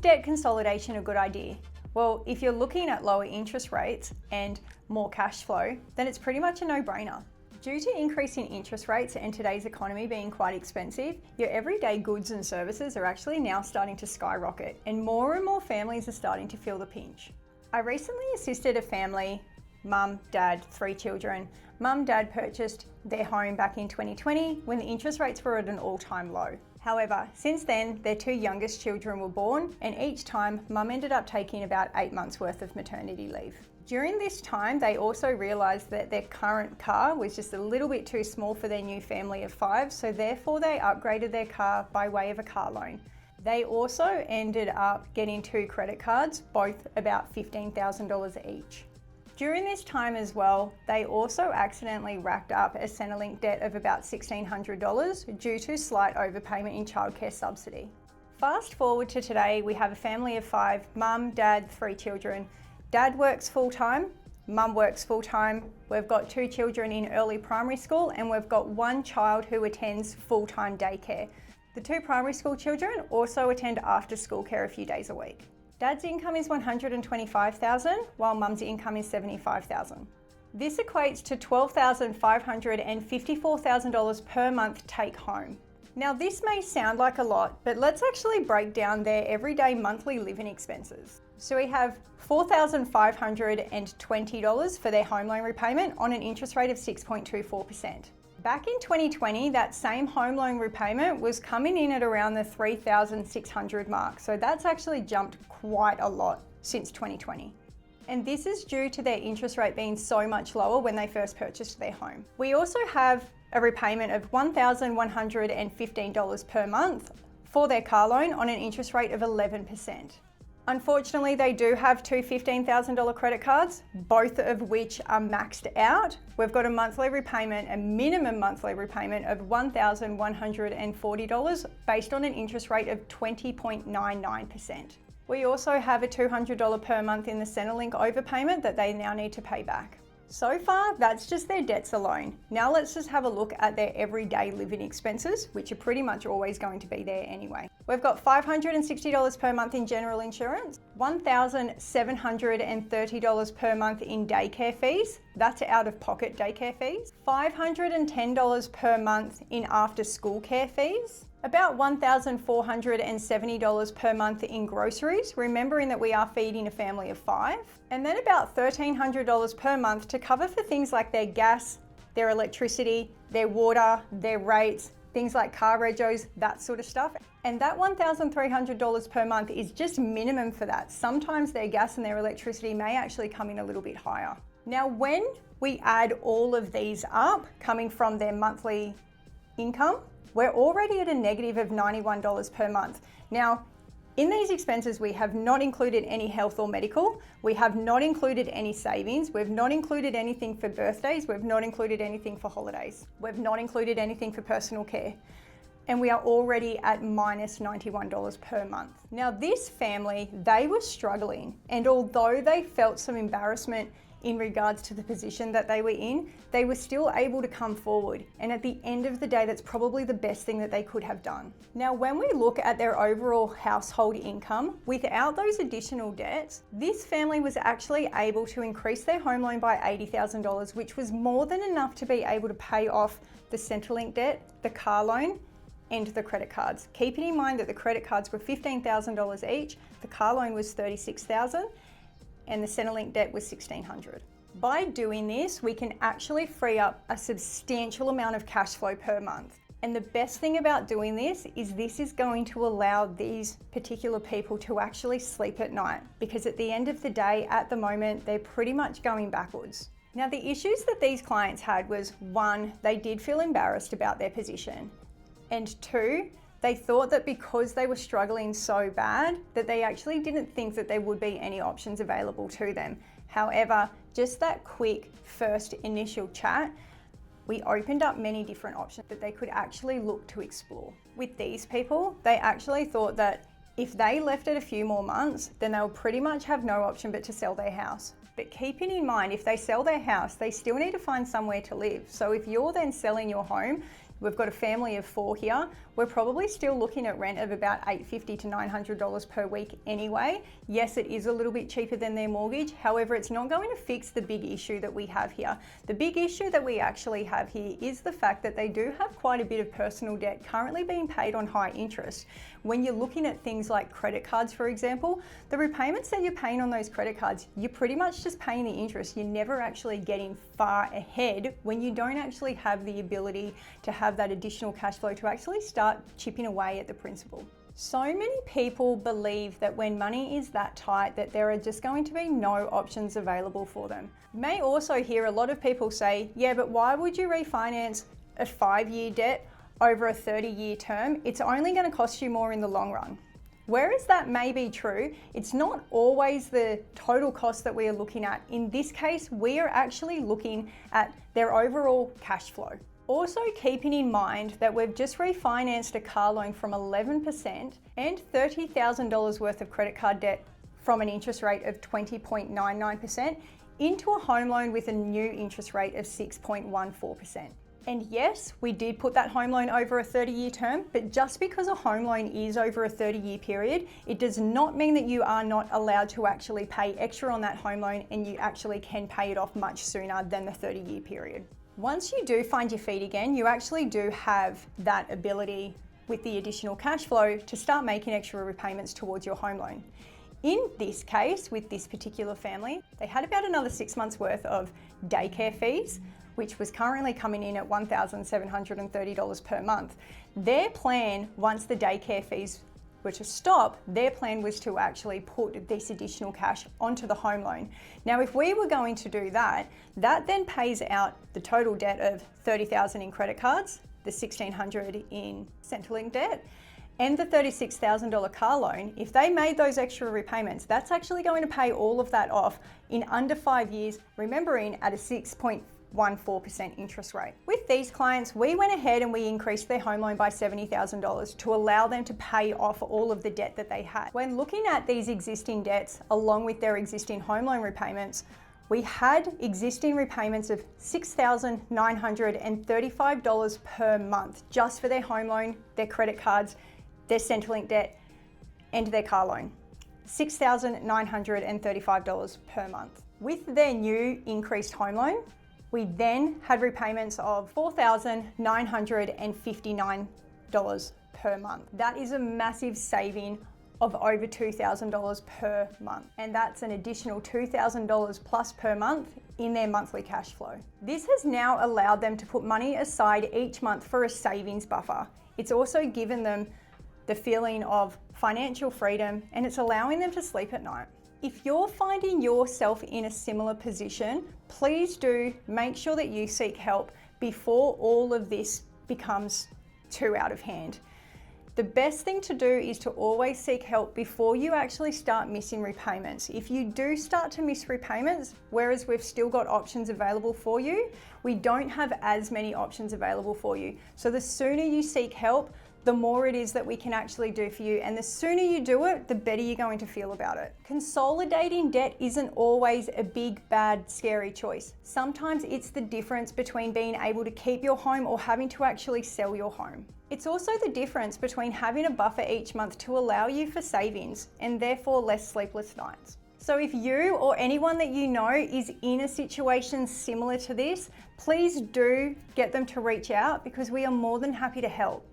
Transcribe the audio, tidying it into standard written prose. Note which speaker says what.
Speaker 1: debt consolidation a good idea? Well, if you're looking at lower interest rates and more cash flow, then it's pretty much a no-brainer. Due to increasing interest rates and today's economy being quite expensive, your everyday goods and services are actually now starting to skyrocket, and more families are starting to feel the pinch. I recently assisted a family, mum, dad, 3 children. Mum, dad purchased their home back in 2020 when the interest rates were at an all-time low. However, since then, their 2 youngest children were born, and each time, mum ended up taking about 8 months worth of maternity leave. During this time, they also realised that their current car was just a little bit too small for their new family of 5, so therefore they upgraded their car by way of a car loan. They also ended up getting 2 credit cards, both about $15,000 each. During this time as well, they also accidentally racked up a Centrelink debt of about $1,600 due to slight overpayment in childcare subsidy. Fast forward to today, we have a family of 5, mum, dad, 3 children. Dad works full-time, mum works full-time. We've got 2 children in early primary school, and we've got 1 child who attends full-time daycare. The 2 primary school children also attend after-school care a few days a week. Dad's income is $125,000, while mum's income is $75,000. This equates to $12,500 and $54,000 per month take home. Now this may sound like a lot, but let's actually break down their everyday monthly living expenses. So we have $4,520 for their home loan repayment on an interest rate of 6.24%. Back in 2020, that same home loan repayment was coming in at around the $3,600 mark. So that's actually jumped quite a lot since 2020. And this is due to their interest rate being so much lower when they first purchased their home. We also have a repayment of $1,115 per month for their car loan on an interest rate of 11%. Unfortunately, they do have 2 $15,000 credit cards, both of which are maxed out. We've got a monthly repayment, a minimum monthly repayment of $1,140 based on an interest rate of 20.99%. We also have a $200 per month in the Centrelink overpayment that they now need to pay back. So far, that's just their debts alone. Now let's just have a look at their everyday living expenses, which are pretty much always going to be there anyway. We've got $560 per month in general insurance, $1,730 per month in daycare fees, that's out-of-pocket daycare fees, $510 per month in after-school care fees, about $1,470 per month in groceries, remembering that we are feeding a family of 5, and then about $1,300 per month to cover for things like their gas, their electricity, their water, their rates, things like car regos, that sort of stuff. And that $1,300 per month is just minimum for that. Sometimes their gas and their electricity may actually come in a little bit higher. Now, when we add all of these up, coming from their monthly income, we're already at a negative of $91 per month. Now, in these expenses, we have not included any health or medical. We have not included any savings. We've not included anything for birthdays. We've not included anything for holidays. We've not included anything for personal care. And we are already at minus $91 per month. Now, this family, they were struggling. And although they felt some embarrassment in regards to the position that they were in, they were still able to come forward. And at the end of the day, that's probably the best thing that they could have done. Now, when we look at their overall household income, without those additional debts, this family was actually able to increase their home loan by $80,000, which was more than enough to be able to pay off the Centrelink debt, the car loan, and the credit cards. Keeping in mind that the credit cards were $15,000 each, the car loan was $36,000, and the Centrelink debt was $1,600. By doing this, we can actually free up a substantial amount of cash flow per month. And the best thing about doing this is going to allow these particular people to actually sleep at night, because at the end of the day, at the moment, they're pretty much going backwards. Now, the issues that these clients had was, 1, they did feel embarrassed about their position, and 2, they thought that because they were struggling so bad that they actually didn't think that there would be any options available to them. However, just that quick first initial chat, we opened up many different options that they could actually look to explore. With these people, they actually thought that if they left it a few more months, then they'll pretty much have no option but to sell their house. But keeping in mind, if they sell their house, they still need to find somewhere to live. So if you're then selling your home, we've got a family of 4 here, we're probably still looking at rent of about $850 to $900 per week anyway. Yes, it is a little bit cheaper than their mortgage. However, it's not going to fix the big issue that we have here. The big issue that we actually have here is the fact that they do have quite a bit of personal debt currently being paid on high interest. When you're looking at things like credit cards, for example, the repayments that you're paying on those credit cards, you're pretty much just paying the interest. You're never actually getting far ahead when you don't actually have the ability to have that additional cash flow to actually start chipping away at the principal. So many people believe that when money is that tight that there are just going to be no options available for them. You may also hear a lot of people say, yeah, but why would you refinance a 5-year debt over a 30-year term? It's only going to cost you more in the long run. Whereas that may be true, it's not always the total cost that we are looking at. In this case, we are actually looking at their overall cash flow. Also keeping in mind that we've just refinanced a car loan from 11% and $30,000 worth of credit card debt from an interest rate of 20.99% into a home loan with a new interest rate of 6.14%. And yes, we did put that home loan over a 30-year term, but just because a home loan is over a 30-year period, it does not mean that you are not allowed to actually pay extra on that home loan, and you actually can pay it off much sooner than the 30-year period. Once you do find your feet again, you actually do have that ability with the additional cash flow to start making extra repayments towards your home loan. In this case, with this particular family, they had about another 6 months worth of daycare fees, which was currently coming in at $1,730 per month. Their plan, once the daycare fees were to stop, their plan was to actually put this additional cash onto the home loan. Now, if we were going to do that, that then pays out the total debt of $30,000 in credit cards, the $1,600 in Centrelink debt, and the $36,000 car loan. If they made those extra repayments, that's actually going to pay all of that off in under 5 years, remembering at a 6.14% interest rate. With these clients, we went ahead and we increased their home loan by $70,000 to allow them to pay off all of the debt that they had. When looking at these existing debts along with their existing home loan repayments, we had existing repayments of $6,935 per month just for their home loan, their credit cards, their Centrelink debt, and their car loan. $6,935 per month. With their new increased home loan, we then had repayments of $4,959 per month. That is a massive saving of over $2,000 per month. And that's an additional $2,000 plus per month in their monthly cash flow. This has now allowed them to put money aside each month for a savings buffer. It's also given them the feeling of financial freedom, and it's allowing them to sleep at night. If you're finding yourself in a similar position, please do make sure that you seek help before all of this becomes too out of hand. The best thing to do is to always seek help before you actually start missing repayments. If you do start to miss repayments, whereas we've still got options available for you, we don't have as many options available for you. So the sooner you seek help, the more it is that we can actually do for you. And the sooner you do it, the better you're going to feel about it. Consolidating debt isn't always a big, bad, scary choice. Sometimes it's the difference between being able to keep your home or having to actually sell your home. It's also the difference between having a buffer each month to allow you for savings and therefore less sleepless nights. So if you or anyone that you know is in a situation similar to this, please do get them to reach out because we are more than happy to help.